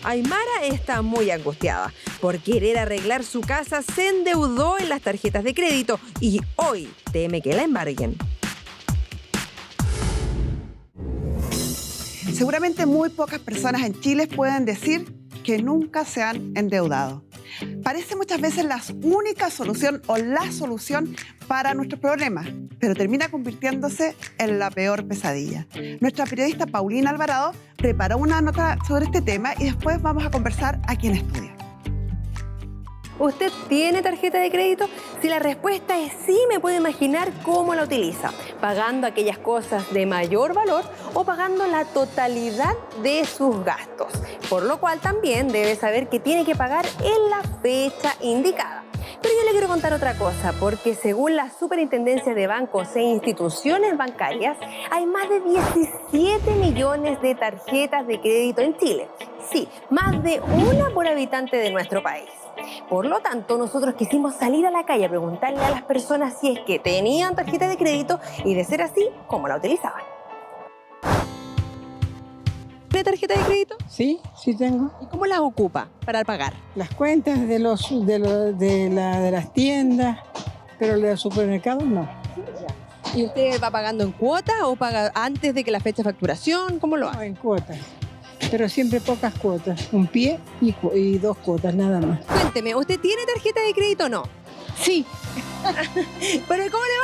Aymara está muy angustiada. Por querer arreglar su casa, se endeudó en las tarjetas de crédito y hoy teme que la embarguen. Seguramente muy pocas personas en Chile pueden decir que nunca se han endeudado. Parece muchas veces la única solución o la solución para nuestros problemas, pero termina convirtiéndose en la peor pesadilla. Nuestra periodista Paulina Alvarado preparó una nota sobre este tema y después vamos a conversar aquí en estudio. ¿Usted tiene tarjeta de crédito? Si la respuesta es sí, me puedo imaginar cómo la utiliza. Pagando aquellas cosas de mayor valor o pagando la totalidad de sus gastos. Por lo cual también debe saber que tiene que pagar en la fecha indicada. Pero yo le quiero contar otra cosa, porque según la Superintendencia de Bancos e Instituciones Bancarias, hay más de 17 millones de tarjetas de crédito en Chile. Sí, más de una por habitante de nuestro país. Por lo tanto, nosotros quisimos salir a la calle a preguntarle a las personas si es que tenían tarjeta de crédito y, de ser así, cómo la utilizaban. ¿Tiene tarjeta de crédito? Sí, sí tengo. ¿Y cómo la ocupa para pagar? Las cuentas de las tiendas, pero de los supermercados no. ¿Y usted va pagando en cuotas o paga antes de que la fecha de facturación? ¿Cómo lo No, hace? en cuotas. Pero siempre pocas cuotas. Un pie y 2 cuotas, nada más. Cuénteme, ¿usted tiene tarjeta de crédito o no? Sí. ¿Pero cómo le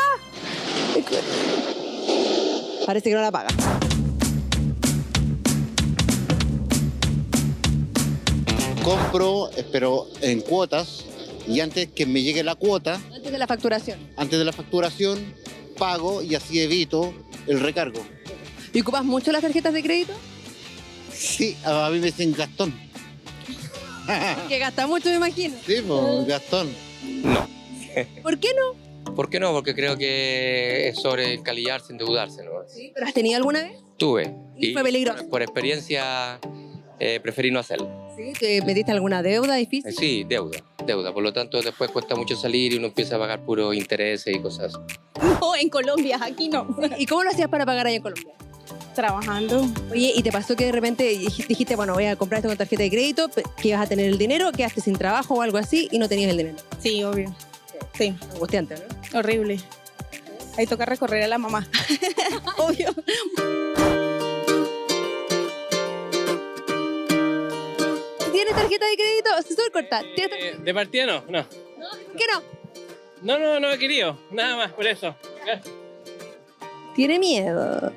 va? Parece que no la paga. Compro, pero en cuotas, y antes que me llegue la cuota, Antes de la facturación. antes de la facturación, pago y así evito el recargo. ¿Y ocupas mucho las tarjetas de crédito? Sí, a mí me dicen Gastón. Que gasta mucho, me imagino. Sí, pues, Gastón. No. ¿Por qué no? ¿Por qué no? Porque creo que es sobre encalillarse, endeudarse, ¿no? ¿Pero has tenido alguna vez? Tuve. ¿Y fue peligroso? Por experiencia preferí no hacerlo. ¿Sí? ¿Te metiste alguna deuda difícil? Sí, deuda. Por lo tanto, después cuesta mucho salir y uno empieza a pagar puros intereses y cosas así. No, en Colombia, aquí no. ¿Y cómo lo hacías para pagar allá en Colombia? Trabajando. Oye, ¿y te pasó que de repente dijiste, bueno, voy a comprar esto con tarjeta de crédito, que ibas a tener el dinero, quedaste sin trabajo o algo así y no tenías el dinero? Sí, obvio. Sí, Angustiante, ¿no? horrible. Ahí toca recorrer a la mamá. Obvio. ¿Tienes tarjeta de crédito? Se suele cortar. De partida no. ¿Por qué no? No he querido. Nada más, por eso. Tiene miedo.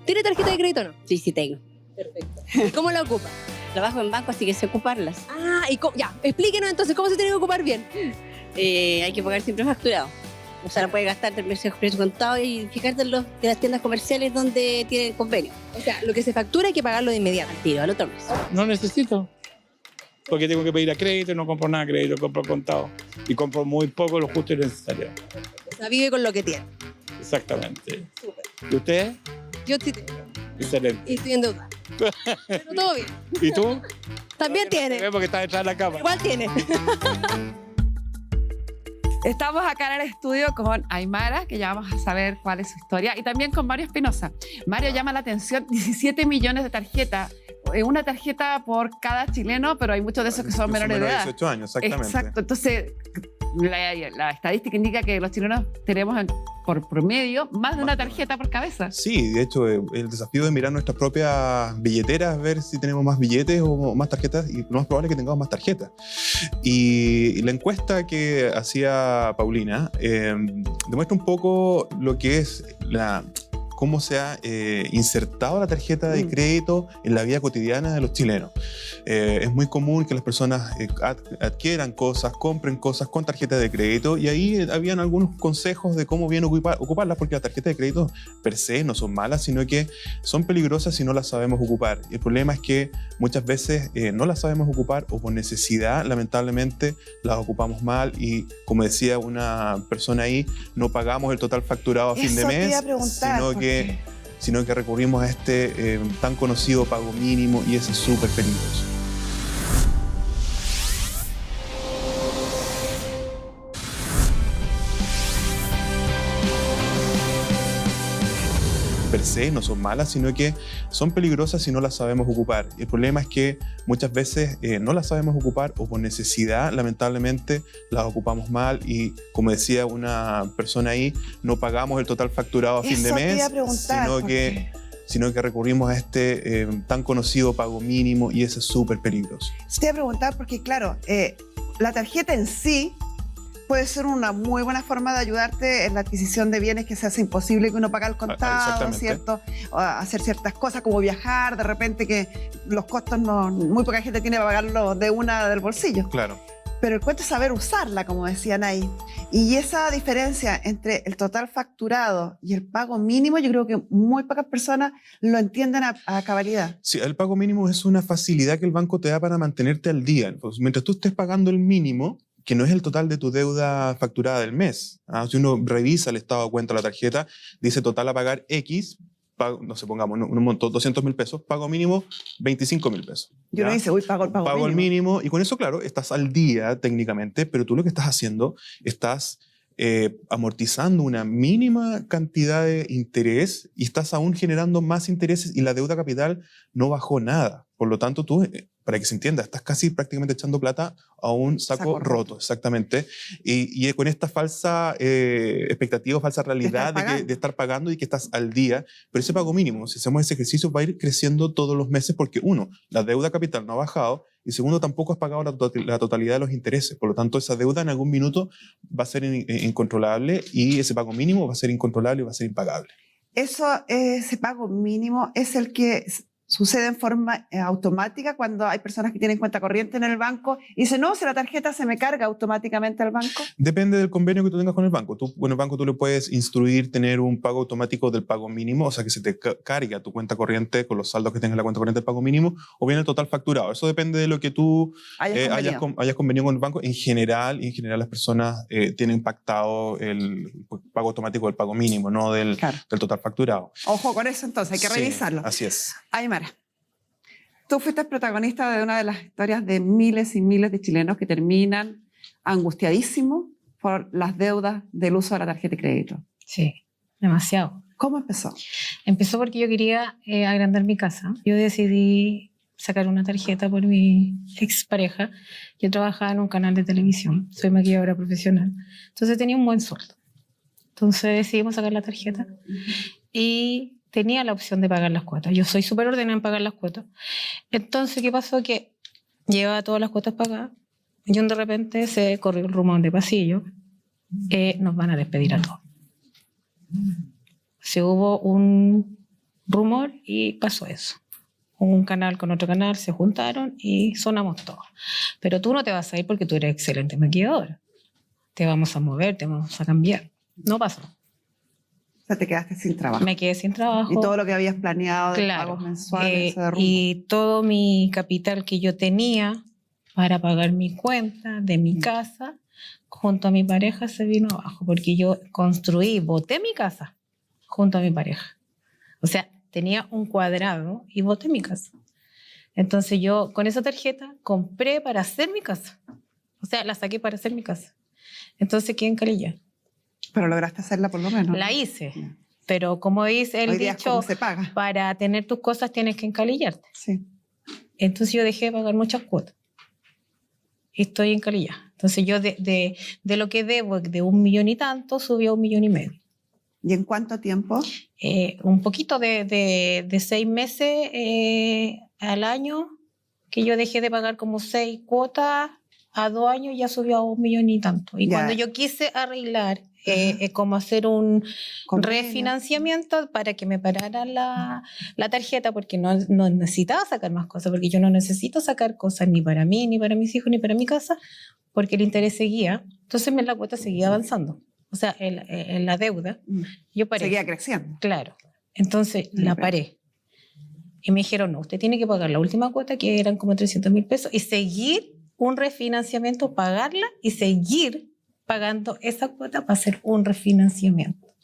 ¿Tiene tarjeta de crédito o no? Sí, sí tengo. Perfecto. ¿Y cómo la ocupa? Trabajo en banco, así que sé ocuparlas. Ah, ya, explíquenos entonces cómo se tiene que ocupar bien. Hay que pagar siempre facturado. O sea, no puedes gastarte el precio contado y fijarte en de las tiendas comerciales donde tienen convenio. O sea, lo que se factura hay que pagarlo de inmediato. Al tiro, al otro mes. No necesito. Porque tengo que pedir a crédito, no compro nada a crédito, compro contado. Y compro muy poco, lo justo y necesario. O sea, vive con lo que tiene. Exactamente. ¿Y usted? Yo sí tengo. Excelente. Y estoy en deuda. Pero todo bien. ¿Y tú? También tiene. Porque está detrás de la cama. Igual tiene. Estamos acá en el estudio con Aymara, que ya vamos a saber cuál es su historia, y también con Mario Espinosa. Mario llama la atención, 17 millones de tarjetas, una tarjeta por cada chileno, pero hay muchos de esos que son menores de edad. 18 años, exactamente. Exacto, entonces la estadística indica que los chilenos tenemos por promedio más de una tarjeta por cabeza. Sí, de hecho, el desafío de mirar nuestras propias billeteras, ver si tenemos más billetes o más tarjetas, y lo más probable es que tengamos más tarjetas. Y la encuesta que hacía Paulina demuestra un poco lo que es cómo se ha insertado la tarjeta de crédito en la vida cotidiana de los chilenos. Es muy común que las personas adquieran cosas, compren cosas con tarjeta de crédito, y ahí habían algunos consejos de cómo bien ocuparlas, porque las tarjetas de crédito per se no son malas, sino que son peligrosas si no las sabemos ocupar. Y el problema es que muchas veces no las sabemos ocupar, o por necesidad, lamentablemente, las ocupamos mal, y como decía una persona ahí, no pagamos el total facturado a fin de Eso te mes, iba a preguntar, sino que recurrimos a este tan conocido pago mínimo, y ese es súper peligroso. per se, no son malas, sino que son peligrosas si no las sabemos ocupar. Y el problema es que muchas veces no las sabemos ocupar o por necesidad, lamentablemente, las ocupamos mal y, como decía una persona ahí, no pagamos el total facturado a fin de Eso te mes, iba a preguntar, sino que recurrimos a este tan conocido pago mínimo y eso es súper peligroso. Te iba a preguntar porque, claro, la tarjeta en sí puede ser una muy buena forma de ayudarte en la adquisición de bienes que se hace imposible que uno pague al contado, ¿cierto? O hacer ciertas cosas como viajar, de repente que los costos muy poca gente tiene para pagarlo de una del bolsillo. Claro. Pero el cuento es saber usarla, como decían ahí. Y esa diferencia entre el total facturado y el pago mínimo, yo creo que muy pocas personas lo entienden a cabalidad. Sí, el pago mínimo es una facilidad que el banco te da para mantenerte al día. Pues, mientras tú estés pagando el mínimo, que no es el total de tu deuda facturada del mes. Si uno revisa el estado de cuenta de la tarjeta, dice total a pagar X, pago, no sé, pongamos un monto, 200.000 pesos, pago mínimo 25.000 pesos. Yo no dice, uy, pago el pago el mínimo. Y con eso, claro, estás al día técnicamente, pero tú lo que estás haciendo, estás amortizando una mínima cantidad de interés y estás aún generando más intereses y la deuda capital no bajó nada. Por lo tanto, tú, para que se entienda, estás casi prácticamente echando plata a un saco roto, exactamente. Y con esta falsa expectativa, falsa realidad de estar pagando y que estás al día. Pero ese pago mínimo, si hacemos ese ejercicio, va a ir creciendo todos los meses porque, uno, la deuda capital no ha bajado y segundo, tampoco has pagado la totalidad de los intereses. Por lo tanto, esa deuda en algún minuto va a ser incontrolable y ese pago mínimo va a ser incontrolable y va a ser impagable. Ese pago mínimo es el que sucede en forma automática cuando hay personas que tienen cuenta corriente en el banco y dicen, no, si la tarjeta se me carga automáticamente al banco. Depende del convenio que tú tengas con el banco. Con el banco tú le puedes instruir tener un pago automático del pago mínimo, o sea que se te cargue a tu cuenta corriente con los saldos que tengas en la cuenta corriente del pago mínimo, o bien el total facturado. Eso depende de lo que tú hayas convenido con el banco. En general las personas tienen pactado el pago automático del pago mínimo, no del total facturado. Ojo con eso entonces, hay que revisarlo. Así es. Aymara, tú fuiste protagonista de una de las historias de miles y miles de chilenos que terminan angustiadísimos por las deudas del uso de la tarjeta de crédito. Sí, demasiado. ¿Cómo empezó? Empezó porque yo quería agrandar mi casa. Yo decidí sacar una tarjeta por mi expareja. Yo trabajaba en un canal de televisión, soy maquilladora profesional, entonces tenía un buen sueldo. Entonces decidimos sacar la tarjeta y tenía la opción de pagar las cuotas. Yo soy súper ordenada en pagar las cuotas. Entonces, ¿qué pasó? Que llevaba todas las cuotas pagadas y de repente se corrió el rumor de pasillo. Nos van a despedir a todos. Se hubo un rumor y pasó eso. Un canal con otro canal se juntaron y sonamos todos. Pero tú no te vas a ir porque tú eres excelente maquilladora. Te vamos a mover, te vamos a cambiar. No pasó. O sea, te quedaste sin trabajo. Me quedé sin trabajo. Y todo lo que habías planeado de pagos mensuales se derrumbó. Y todo mi capital que yo tenía para pagar mi cuenta de mi casa, junto a mi pareja se vino abajo, porque yo boté mi casa junto a mi pareja. O sea, tenía un cuadrado y boté mi casa. Entonces yo con esa tarjeta compré para hacer mi casa. O sea, la saqué para hacer mi casa. Entonces quedé en Calilla. Pero lograste hacerla por lo menos. La hice, pero como dice el dicho, para tener tus cosas tienes que encalillarte. Sí. Entonces yo dejé de pagar muchas cuotas. Y estoy en Calilla. Entonces yo de lo que debo de 1 millón y tanto, subí a 1,5 millones. ¿Y en cuánto tiempo? Un poquito de 6 meses al año, que yo dejé de pagar como 6 cuotas, a 2 años ya subió a 1 millón y tanto. Y cuando yo quise arreglar, como hacer un refinanciamiento para que me parara la tarjeta, porque no necesitaba sacar más cosas, porque yo no necesito sacar cosas ni para mí, ni para mis hijos, ni para mi casa, porque el interés seguía. Entonces la cuota seguía avanzando. O sea, en la deuda, yo paré. Seguía creciendo. Claro. Entonces la paré. Y me dijeron, no, usted tiene que pagar la última cuota, que eran como 300.000 pesos, y seguir un refinanciamiento, pagarla y seguir pagando esa cuota para hacer un refinanciamiento.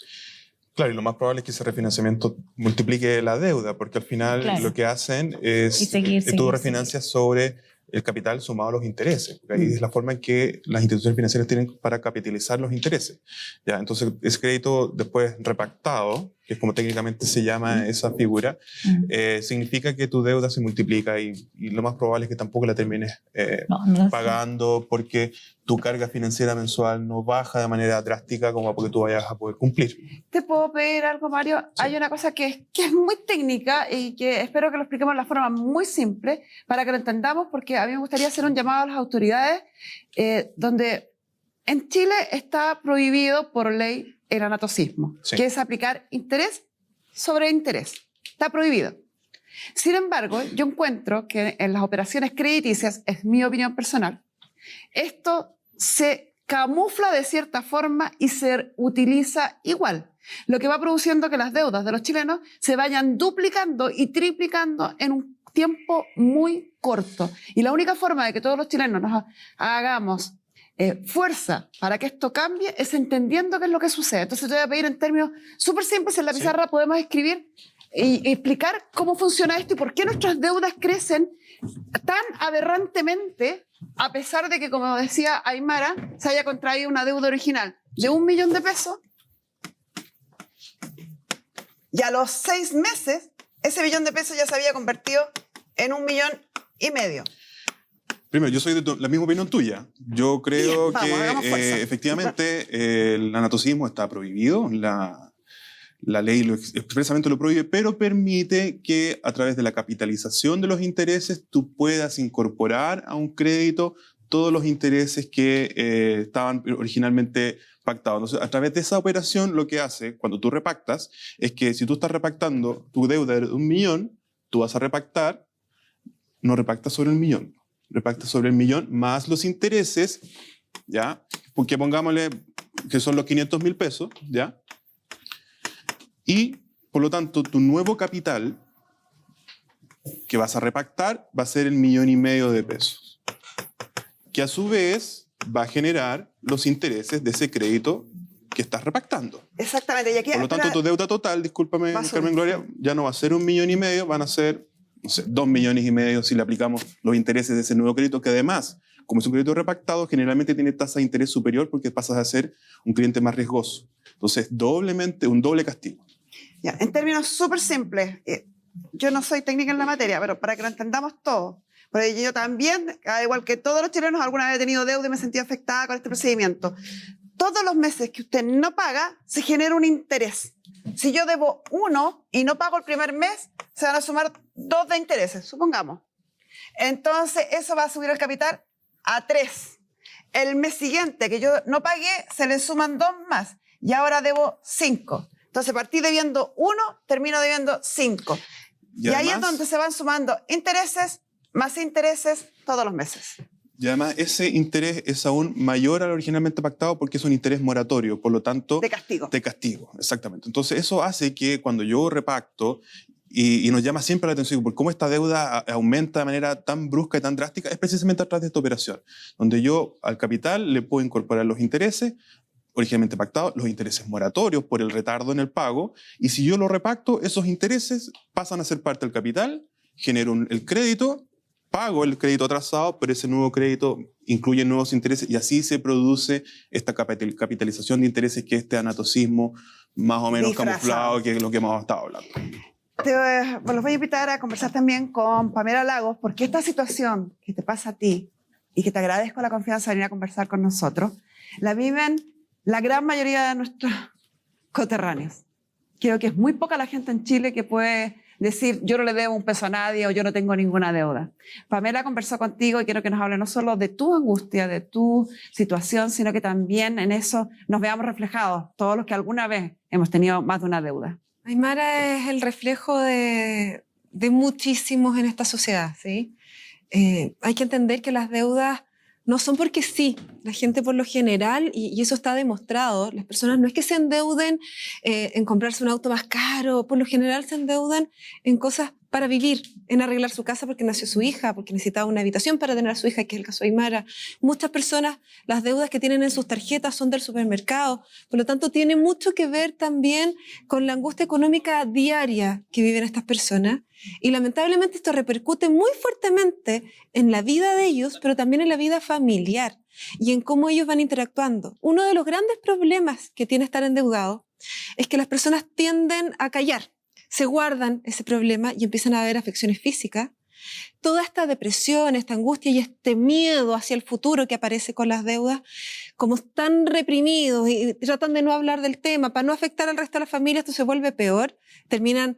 Claro, y lo más probable es que ese refinanciamiento multiplique la deuda, porque al final lo que hacen es tú refinancias sobre el capital sumado a los intereses, porque ahí es la forma en que las instituciones financieras tienen para capitalizar los intereses. ¿Ya? Entonces, ese crédito después repactado, que es como técnicamente se llama esa figura, significa que tu deuda se multiplica y lo más probable es que tampoco la termines pagando porque tu carga financiera mensual no baja de manera drástica como porque tú vayas a poder cumplir. ¿Te puedo pedir algo, Mario? Sí. Hay una cosa que es muy técnica y que espero que lo expliquemos de la forma muy simple para que lo entendamos, porque a mí me gustaría hacer un llamado a las autoridades donde en Chile está prohibido por ley el anatocismo, que es aplicar interés sobre interés. Está prohibido. Sin embargo, yo encuentro que en las operaciones crediticias, es mi opinión personal, esto se camufla de cierta forma y se utiliza igual, lo que va produciendo que las deudas de los chilenos se vayan duplicando y triplicando en un tiempo muy corto. Y la única forma de que todos los chilenos nos hagamos fuerza para que esto cambie es entendiendo qué es lo que sucede. Entonces te voy a pedir en términos súper simples, en la pizarra podemos escribir y explicar cómo funciona esto y por qué nuestras deudas crecen tan aberrantemente, a pesar de que, como decía Aymara, se haya contraído una deuda original de 1 millón de pesos y a los 6 meses ese millón de pesos ya se había convertido en 1,5 millones. Primero, yo soy de la misma opinión tuya. Yo creo que efectivamente el anatocismo está prohibido. La ley expresamente lo prohíbe, pero permite que a través de la capitalización de los intereses tú puedas incorporar a un crédito todos los intereses que estaban originalmente pactados. Entonces, a través de esa operación, lo que hace cuando tú repactas es que si tú estás repactando tu deuda de 1 millón, tú vas a repactar, no repactas sobre el millón. Repacta sobre el millón más los intereses, ¿ya? Porque pongámosle que son los 500.000 pesos, ¿ya? Y, por lo tanto, tu nuevo capital que vas a repactar va a ser el 1,5 millones de pesos, que a su vez va a generar los intereses de ese crédito que estás repactando. Exactamente. Y aquí, por lo tanto, tu deuda total, discúlpame, Carmen Gloria, ya no va a ser 1,5 millones, van a ser, no sé, 2,5 millones si le aplicamos los intereses de ese nuevo crédito, que además, como es un crédito repactado, generalmente tiene tasa de interés superior porque pasas a ser un cliente más riesgoso. Entonces, un doble castigo. Ya, en términos súper simples, yo no soy técnica en la materia, pero para que lo entendamos todo, porque yo también, al igual que todos los chilenos, alguna vez he tenido deuda y me he sentido afectada con este procedimiento. Todos los meses que usted no paga, se genera un interés. Si yo debo 1 y no pago el primer mes, se van a sumar 2 de intereses, supongamos. Entonces, eso va a subir el capital a 3. El mes siguiente que yo no pagué, se le suman 2 más. Y ahora debo 5. Entonces, partí debiendo 1, termino debiendo 5. Y además, ahí es donde se van sumando intereses más intereses todos los meses. Y además, ese interés es aún mayor al originalmente pactado porque es un interés moratorio, por lo tanto... De castigo. De castigo, exactamente. Entonces, eso hace que cuando yo repacto, y nos llama siempre la atención por cómo esta deuda aumenta de manera tan brusca y tan drástica, es precisamente a través de esta operación, donde yo al capital le puedo incorporar los intereses originalmente pactados, los intereses moratorios por el retardo en el pago, y si yo lo repacto, esos intereses pasan a ser parte del capital, genero el crédito, pago el crédito atrasado, pero ese nuevo crédito incluye nuevos intereses y así se produce esta capitalización de intereses, que es este anatocismo más o menos camuflado, que es lo que hemos estado hablando. Los voy a invitar a conversar también con Pamela Lagos, porque esta situación que te pasa a ti y que te agradezco la confianza de venir a conversar con nosotros, la viven la gran mayoría de nuestros coterráneos. Creo que es muy poca la gente en Chile que puede decir yo no le debo un peso a nadie o yo no tengo ninguna deuda. Pamela conversó contigo y quiero que nos hable no solo de tu angustia, de tu situación, sino que también en eso nos veamos reflejados todos los que alguna vez hemos tenido más de una deuda. Aymara es el reflejo de muchísimos en esta sociedad, ¿sí? Hay que entender que las deudas no son porque sí. La gente por lo general, y eso está demostrado, las personas no es que se endeuden en comprarse un auto más caro, por lo general se endeudan en cosas para vivir, en arreglar su casa porque nació su hija, porque necesitaba una habitación para tener a su hija, que es el caso de Aymara. Muchas personas, las deudas que tienen en sus tarjetas son del supermercado, por lo tanto tiene mucho que ver también con la angustia económica diaria que viven estas personas, y lamentablemente esto repercute muy fuertemente en la vida de ellos, pero también en la vida familiar y en cómo ellos van interactuando. Uno de los grandes problemas que tiene estar endeudado es que las personas tienden a callar, se guardan ese problema y empiezan a haber afecciones físicas. Toda esta depresión, esta angustia y este miedo hacia el futuro que aparece con las deudas, como están reprimidos y tratan de no hablar del tema para no afectar al resto de la familia, esto se vuelve peor. Terminan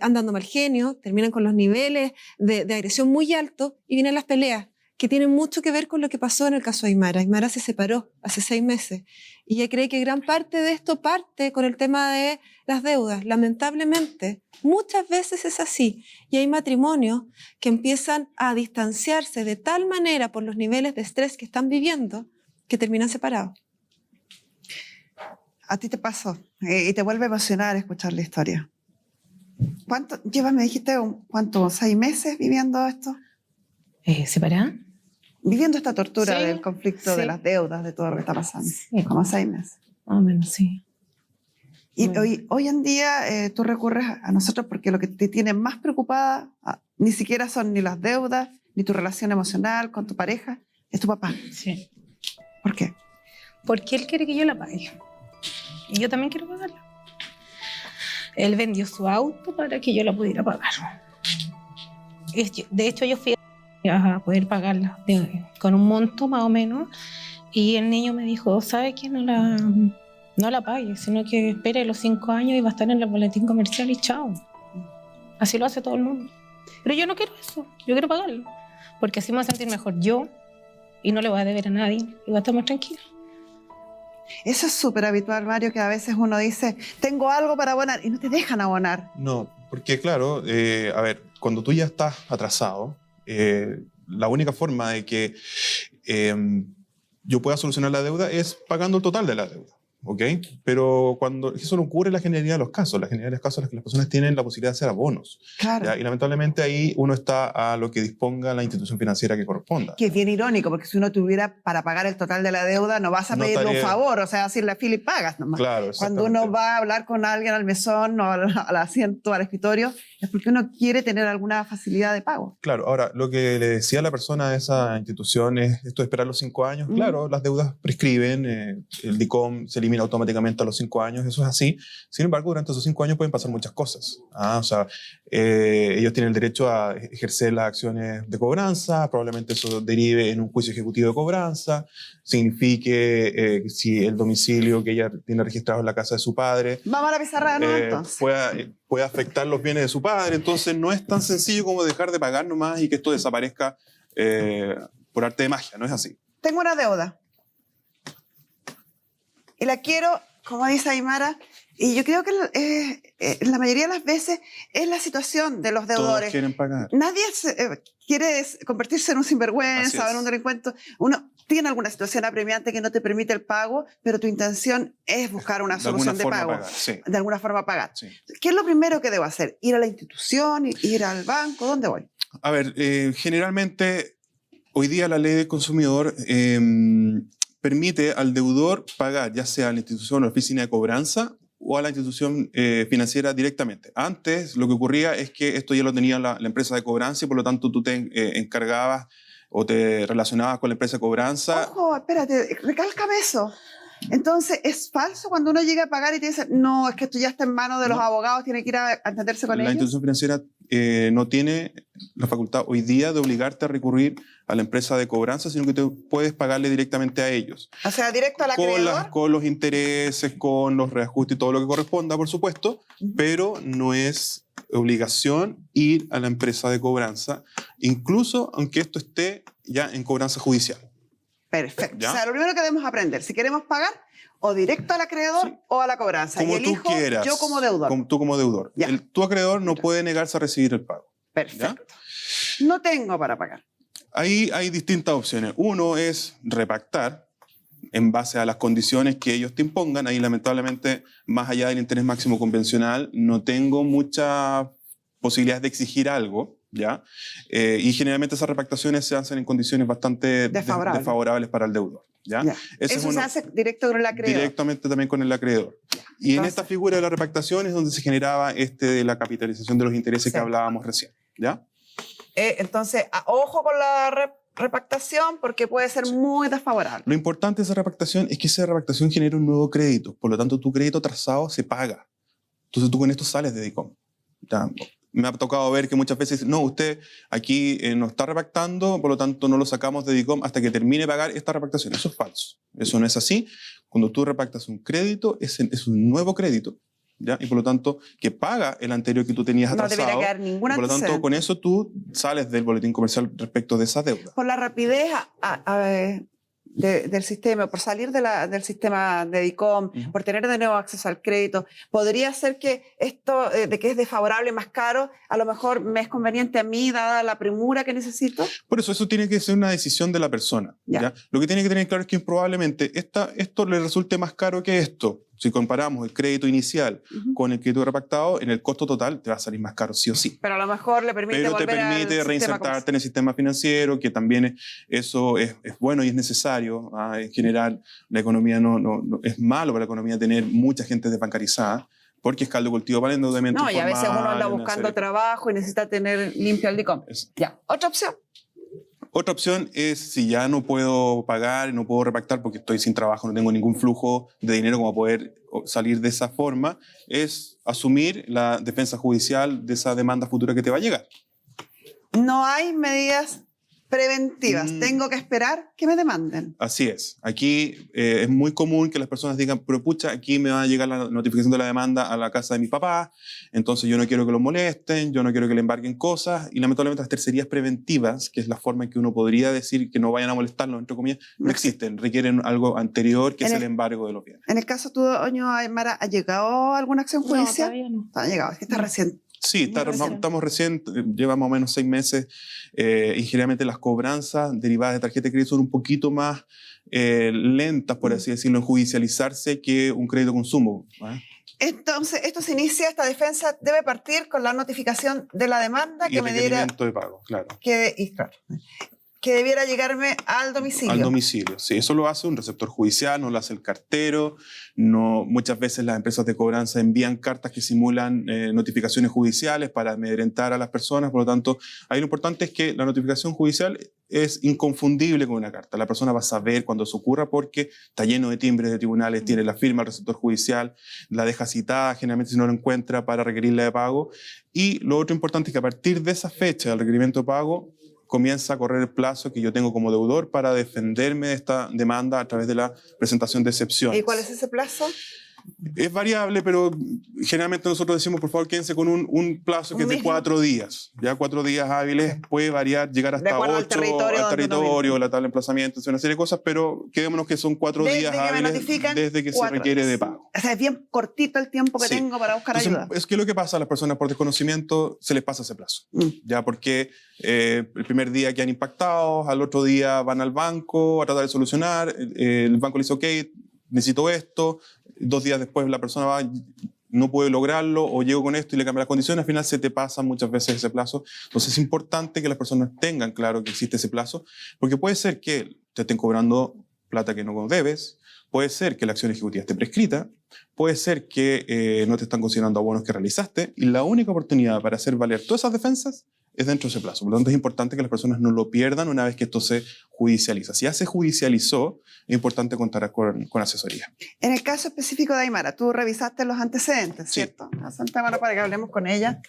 andando mal genio, terminan con los niveles de agresión muy altos y vienen las peleas, que tienen mucho que ver con lo que pasó en el caso de Aymara. Aymara se separó hace 6 meses y ella cree que gran parte de esto parte con el tema de las deudas. Lamentablemente, muchas veces es así y hay matrimonios que empiezan a distanciarse de tal manera por los niveles de estrés que están viviendo que terminan separados. A ti te pasó y te vuelve a emocionar escuchar la historia. ¿Cuánto llevas, me dijiste, cuánto, 6 meses viviendo esto? ¿Separada? Viviendo esta tortura Sí, del conflicto, sí. de las deudas, de todo lo que está pasando. Sí. Como 6 meses. Más o menos, sí. Y Bueno. hoy en día tú recurres a nosotros porque lo que te tiene más preocupada ni siquiera son ni las deudas, ni tu relación emocional con tu pareja, es tu papá. Sí. ¿Por qué? Porque él quiere que yo la pague. Y yo también quiero pagarla. Él vendió su auto para que yo la pudiera pagar. De hecho, yo fui a poder pagarla con un monto más o menos. Y el niño me dijo, ¿sabe qué? No la pague, sino que espere los 5 años y va a estar en el boletín comercial y chao. Así lo hace todo el mundo. Pero yo no quiero eso, yo quiero pagarlo. Porque así me voy a sentir mejor yo y no le voy a deber a nadie y voy a estar más tranquila. Eso es súper habitual, Mario, que a veces uno dice, tengo algo para abonar y no te dejan abonar. No, porque claro, a ver, cuando tú ya estás atrasado, la única forma de que yo pueda solucionar la deuda es pagando el total de la deuda. ¿Ok? Pero cuando eso no ocurre en la generalidad de los casos, la generalidad de los casos es que las personas tienen la posibilidad de hacer abonos. Claro. ¿Ya? Y lamentablemente ahí uno está a lo que disponga la institución financiera que corresponda. Que es bien irónico, porque si uno tuviera para pagar el total de la deuda, no vas a No pedirle un estaría- favor, o sea, decirle a Philip, pagas nomás. Claro, Cuando exactamente. uno va a hablar con alguien al mesón o al asiento, al escritorio, es porque uno quiere tener alguna facilidad de pago. Claro, ahora, lo que le decía la persona de esa institución es esto de esperar los 5 años. Claro, las deudas prescriben, el DICOM se elimina automáticamente a los 5 años, eso es así. Sin embargo, durante esos 5 años pueden pasar muchas cosas. O sea, ellos tienen el derecho a ejercer las acciones de cobranza, probablemente eso derive en un juicio ejecutivo de cobranza, signifique si el domicilio que ella tiene registrado en la casa de su padre Vamos a la pizarra de nuevo entonces. puede afectar los bienes de su padre. Entonces no es tan sencillo como dejar de pagar nomás y que esto desaparezca por arte de magia, no es así. Tengo una deuda y la quiero, como dice Aymara, y yo creo que la mayoría de las veces es la situación de los Todos deudores. quieren pagar. Nadie quiere convertirse en un Así sinvergüenza o es. en un delincuente. Uno tiene alguna situación apremiante que no te permite el pago, pero tu intención es buscar una De alguna solución de forma pago. pagar, sí. De alguna forma pagar. Sí. ¿Qué es lo primero que debo hacer? ¿Ir a la institución? ¿Ir al banco? ¿Dónde voy? A ver, generalmente hoy día la ley del consumidor permite al deudor pagar ya sea a la institución o la oficina de cobranza o a la institución financiera directamente. Antes lo que ocurría es que esto ya lo tenía la empresa de cobranza y por lo tanto tú te encargabas o te relacionabas con la empresa de cobranza. Ojo, espérate, recálcame eso. Entonces, ¿es falso cuando uno llega a pagar y te dicen, no, es que esto ya está en manos de los No. abogados, tiene que ir a entenderse con La ellos? institución financiera no tiene la facultad hoy día de obligarte a recurrir a la empresa de cobranza, sino que te puedes pagarle directamente a ellos. O sea, directo al Con, acreedor. con los intereses, con los reajustes y todo lo que corresponda, por supuesto, pero no es obligación ir a la empresa de cobranza, incluso aunque esto esté ya en cobranza judicial. Perfecto. ¿Ya? O sea, lo primero que debemos aprender, si queremos pagar, o directo al acreedor Sí. o a la cobranza. Como y tú elijo quieras. yo como deudor. Tú como deudor. Ya. Tu acreedor no puede negarse a recibir el pago. Perfecto. No tengo para pagar. Ahí hay distintas opciones. Uno es repactar en base a las condiciones que ellos te impongan. Ahí, lamentablemente, más allá del interés máximo convencional, no tengo mucha posibilidades de exigir algo, ¿ya? Y generalmente esas repactaciones se hacen en condiciones bastante desfavorables para el deudor, ¿ya? Eso se hace directo con el acreedor. Directamente también con el acreedor. Y en esta figura de la repactación es donde se generaba de la capitalización de los intereses que hablábamos recién, ¿ya? Entonces, ojo con la repactación porque puede ser muy desfavorable. Lo importante de esa repactación es que esa repactación genera un nuevo crédito. Por lo tanto, tu crédito atrasado se paga. Entonces, tú con esto sales de DICOM. ¿Ya? Me ha tocado ver que muchas veces dicen, no, usted aquí no está repactando, por lo tanto no lo sacamos de DICOM hasta que termine de pagar esta repactación. Eso es falso. Eso no es así. Cuando tú repactas un crédito, es un nuevo crédito, ¿ya? Y por lo tanto, que paga el anterior que tú tenías atrasado. No debería quedar ningún por lo tanto, con eso tú sales del boletín comercial respecto de esa deuda. Por la rapidez del sistema, por salir del sistema de DICOM, por tener de nuevo acceso al crédito, podría ser que esto de que es desfavorable, más caro, a lo mejor me es conveniente a mí, dada la premura que necesito. Por eso tiene que ser una decisión de la persona. ¿Ya? Lo que tiene que tener claro es que probablemente esto le resulte más caro que esto. Si comparamos el crédito inicial con el crédito repactado, en el costo total te va a salir más caro sí o sí. Pero a lo mejor le permite Pero te permite reinsertarte en el sistema financiero, que también eso es bueno y es necesario. En general, la economía no es malo para la economía tener mucha gente desbancarizada, porque es caldo de cultivo para el endeudamiento informal. No, y a veces uno anda buscando trabajo y necesita tener limpio el DICOM. Ya. Otra opción. Otra opción es si ya no puedo pagar, no puedo repactar porque estoy sin trabajo, no tengo ningún flujo de dinero como poder salir de esa forma, es asumir la defensa judicial de esa demanda futura que te va a llegar. No hay medidas preventivas. Tengo que esperar que me demanden. Así es. Aquí es muy común que las personas digan, pero pucha, aquí me va a llegar la notificación de la demanda a la casa de mi papá, entonces yo no quiero que lo molesten, yo no quiero que le embarguen cosas, y lamentablemente las tercerías preventivas, que es la forma en que uno podría decir que no vayan a molestarlo, entre comillas, no existen, requieren algo anterior que es el embargo de los bienes. En el caso tuyo, Aymara, ¿ha llegado alguna acción judicial? No, todavía no. Ha llegado, es que está recién. Sí, estamos recién, lleva más o menos 6 meses y generalmente las cobranzas derivadas de tarjeta de crédito son un poquito más lentas, por así decirlo, en judicializarse que un crédito de consumo. Entonces, esto se inicia, esta defensa debe partir con la notificación de la demanda y que me diera... Y requerimiento de pago, claro. Que debiera llegarme al domicilio. Al domicilio, sí. Eso lo hace un receptor judicial, no lo hace el cartero. No, muchas veces las empresas de cobranza envían cartas que simulan notificaciones judiciales para amedrentar a las personas. Por lo tanto, ahí lo importante es que la notificación judicial es inconfundible con una carta. La persona va a saber cuando eso ocurra porque está lleno de timbres de tribunales, tiene la firma del receptor judicial, la deja citada, generalmente si no lo encuentra para requerirla de pago. Y lo otro importante es que a partir de esa fecha del requerimiento de pago, comienza a correr el plazo que yo tengo como deudor para defenderme de esta demanda a través de la presentación de excepciones. ¿Y cuál es ese plazo? Es variable, pero generalmente nosotros decimos, por favor, quédense con un plazo que es de 4 días. Ya 4 días hábiles, puede variar, llegar hasta 8 al territorio, la tabla de emplazamiento, una serie de cosas, pero quedémonos que son 4 días hábiles desde que se requiere de pago. O sea, es bien cortito el tiempo que tengo para buscar ayuda. Es que lo que pasa a las personas por desconocimiento, se les pasa ese plazo. Ya porque el primer día quedan impactados, al otro día van al banco a tratar de solucionar, el banco le dice, ok, necesito esto, 2 días después la persona va, no puede lograrlo, o llego con esto y le cambia las condiciones, al final se te pasa muchas veces ese plazo. Entonces es importante que las personas tengan claro que existe ese plazo, porque puede ser que te estén cobrando plata que no debes, puede ser que la acción ejecutiva esté prescrita, puede ser que no te están considerando abonos que realizaste, y la única oportunidad para hacer valer todas esas defensas es dentro de ese plazo. Por lo tanto, es importante que las personas no lo pierdan una vez que esto se judicializa. Si ya se judicializó, es importante contar con asesoría. En el caso específico de Aymara, tú revisaste los antecedentes, ¿cierto? A Santa Mara para que hablemos con ella.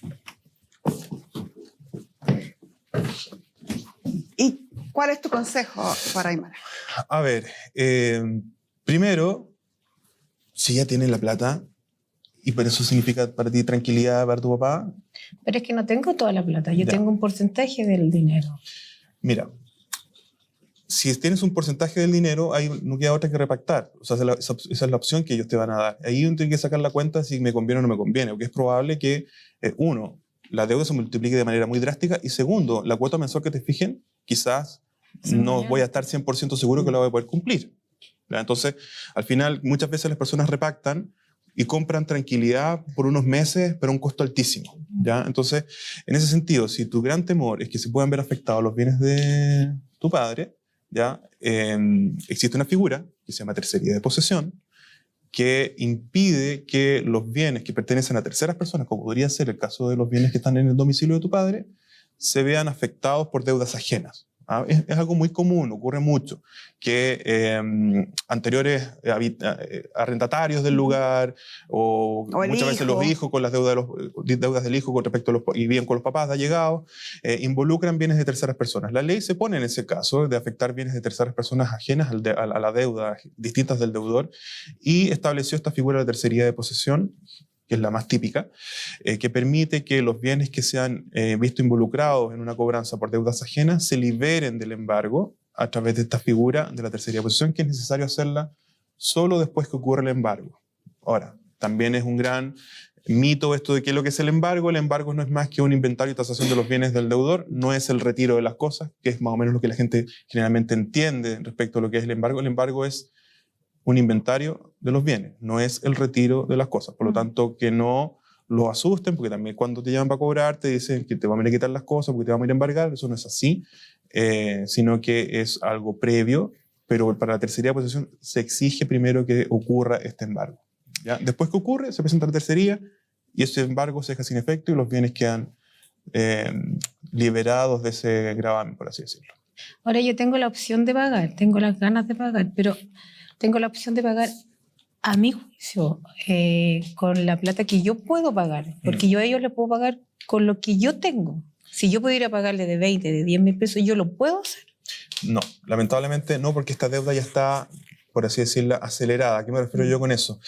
¿Y cuál es tu consejo para Aymara? A ver, primero, si ya tienes la plata, y por eso significa para ti tranquilidad para tu papá. Pero es que no tengo toda la plata, yo tengo un porcentaje del dinero. Mira, si tienes un porcentaje del dinero, ahí no queda otra que repactar. O sea, esa es la opción que ellos te van a dar. Ahí uno tiene que sacar la cuenta si me conviene o no me conviene, porque es probable que, uno, la deuda se multiplique de manera muy drástica, y segundo, la cuota mensual que te fijen, quizás no voy a estar 100% seguro que la voy a poder cumplir. ¿Ya? Entonces, al final, muchas veces las personas repactan y compran tranquilidad por unos meses, pero a un costo altísimo, ¿ya? Entonces, en ese sentido, si tu gran temor es que se puedan ver afectados los bienes de tu padre, ¿ya? Existe una figura que se llama tercería de posesión, que impide que los bienes que pertenecen a terceras personas, como podría ser el caso de los bienes que están en el domicilio de tu padre, se vean afectados por deudas ajenas. ¿Ah? Es algo muy común, ocurre mucho, que anteriores arrendatarios del lugar o muchas veces los hijos con las deudas del hijo con respecto a los, y bien con los papás de allegados, involucran bienes de terceras personas. La ley se pone en ese caso de afectar bienes de terceras personas ajenas a la deuda, distintas del deudor, y estableció esta figura de tercería de posesión, que es la más típica, que permite que los bienes que se han visto involucrados en una cobranza por deudas ajenas se liberen del embargo a través de esta figura de la tercería de posesión, que es necesario hacerla solo después que ocurre el embargo. Ahora, también es un gran mito esto de qué es lo que es el embargo. El embargo no es más que un inventario y tasación de los bienes del deudor, no es el retiro de las cosas, que es más o menos lo que la gente generalmente entiende respecto a lo que es el embargo. El embargo es un inventario de los bienes, no es el retiro de las cosas. Por lo tanto, que no los asusten, porque también cuando te llaman para cobrar te dicen que te van a ir a quitar las cosas porque te van a ir a embargar. Eso no es así, sino que es algo previo, pero para la tercería de posesión se exige primero que ocurra este embargo, ¿ya? Después que ocurre, se presenta la tercería y ese embargo se deja sin efecto y los bienes quedan liberados de ese gravamen, por así decirlo. Ahora yo tengo la opción de pagar, tengo las ganas de pagar, pero tengo la opción de pagar a mi juicio con la plata que yo puedo pagar, porque yo a ellos les puedo pagar con lo que yo tengo. Si yo pudiera pagarle de 20, de 10 mil pesos, ¿yo lo puedo hacer? No, lamentablemente no, porque esta deuda ya está, por así decirlo, acelerada. ¿A qué me refiero yo con eso?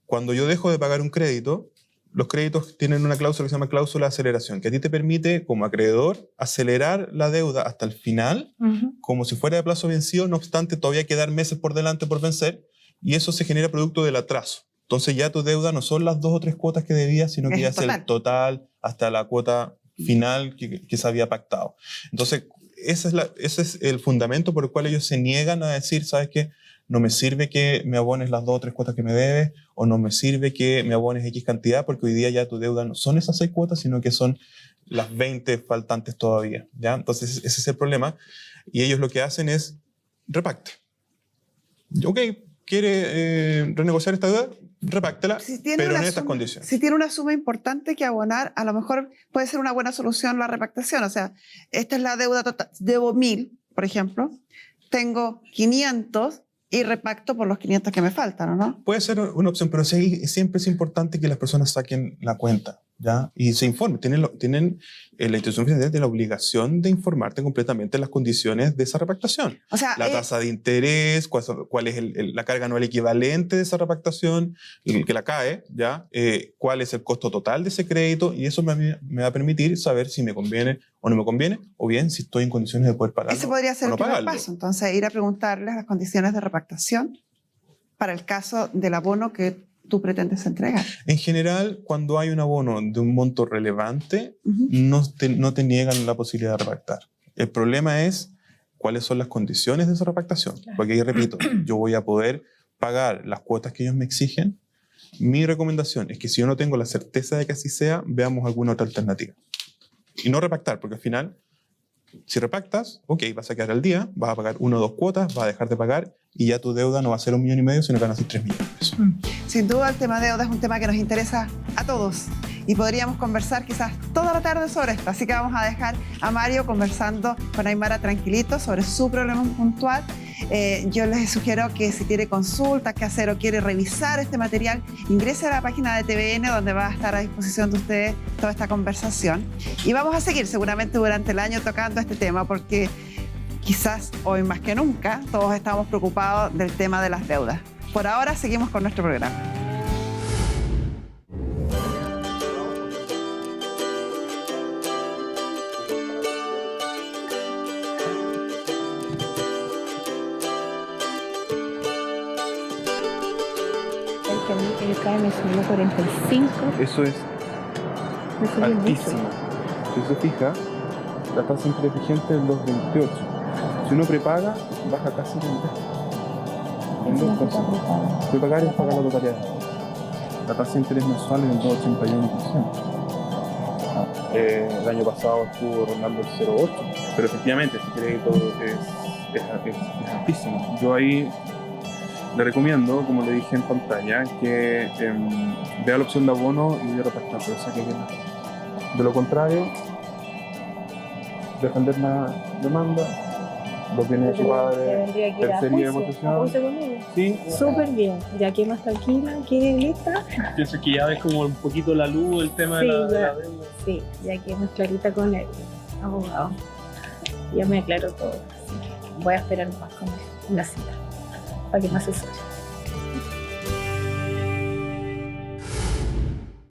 Cuando yo dejo de pagar un crédito, los créditos tienen una cláusula que se llama cláusula de aceleración, que a ti te permite, como acreedor, acelerar la deuda hasta el final, como si fuera de plazo vencido. No obstante, todavía quedan meses por delante por vencer, y eso se genera producto del atraso. Entonces ya tu deuda no son las 2 o 3 cuotas que debías, sino que ya es el total hasta la cuota final que se había pactado. Entonces, ese es el fundamento por el cual ellos se niegan a decir, ¿sabes qué? No me sirve que me abones las 2 o 3 cuotas que me debes, o no me sirve que me abones X cantidad, porque hoy día ya tu deuda no son esas 6 cuotas, sino que son las 20 faltantes todavía, ¿ya? Entonces, ese es el problema. Y ellos lo que hacen es repacte. Ok, ¿quiere renegociar esta deuda? Repáctela, pero en estas condiciones. Si tiene una suma importante que abonar, a lo mejor puede ser una buena solución la repactación. O sea, esta es la deuda total. Debo 1.000, por ejemplo. Tengo 500 y repacto por los 500 que me faltan, ¿o no? Puede ser una opción, pero sí, siempre es importante que las personas saquen la cuenta, ¿ya? Y se informen. La institución financiera tiene la obligación de informarte completamente las condiciones de esa repactación. O sea, la tasa de interés, cuál es la carga anual equivalente de esa repactación, que la cae, ¿ya? Cuál es el costo total de ese crédito, y eso me va a permitir saber si me conviene o no me conviene, o bien si estoy en condiciones de poder pagarlo. Ese podría ser el primer paso. Entonces, ir a preguntarles las condiciones de repactación para el caso del abono que tú pretendes entregar. En general, cuando hay un abono de un monto relevante, no te niegan la posibilidad de repactar. El problema es cuáles son las condiciones de esa repactación. Porque ahí repito, yo voy a poder pagar las cuotas que ellos me exigen. Mi recomendación es que si yo no tengo la certeza de que así sea, veamos alguna otra alternativa. Y no repactar, porque al final, si repactas, ok, vas a quedar al día, vas a pagar 1 o 2 cuotas, vas a dejar de pagar y ya tu deuda no va a ser 1,5 millones, sino que van a ser 3 millones de pesos. Sin duda, el tema de deuda es un tema que nos interesa a todos y podríamos conversar quizás toda la tarde sobre esto. Así que vamos a dejar a Mario conversando con Aymara tranquilito sobre su problema puntual. Yo les sugiero que si tiene consultas que hacer o quiere revisar este material, ingrese a la página de TVN, donde va a estar a disposición de ustedes toda esta conversación. Y vamos a seguir seguramente durante el año tocando este tema, porque quizás hoy más que nunca todos estamos preocupados del tema de las deudas. Por ahora seguimos con nuestro programa. El CAE me subió 45. Eso es altísimo. Si se fija, la tasa de interés vigente es 2,28. Si uno prepaga, baja casi 20. Voy a pagar y pagar la totalidad. La tasa de interés mensual es del 2,81%. El año pasado estuvo rondando el 0,8%, pero efectivamente ese crédito es altísimo. Yo ahí le recomiendo, como le dije en pantalla, que vea la opción de abono y de repartir, pero saque bien. De lo contrario, defender la demanda, los bienes de su padre, tercería de posesión. Sí, súper bien, ya que más tranquila, que lista. Pienso que ya ves como un poquito la luz, el tema de la deuda. Sí, ya que más clarita con el abogado. Ya me aclaró todo. Así que voy a esperar más con una cita para que me asesore.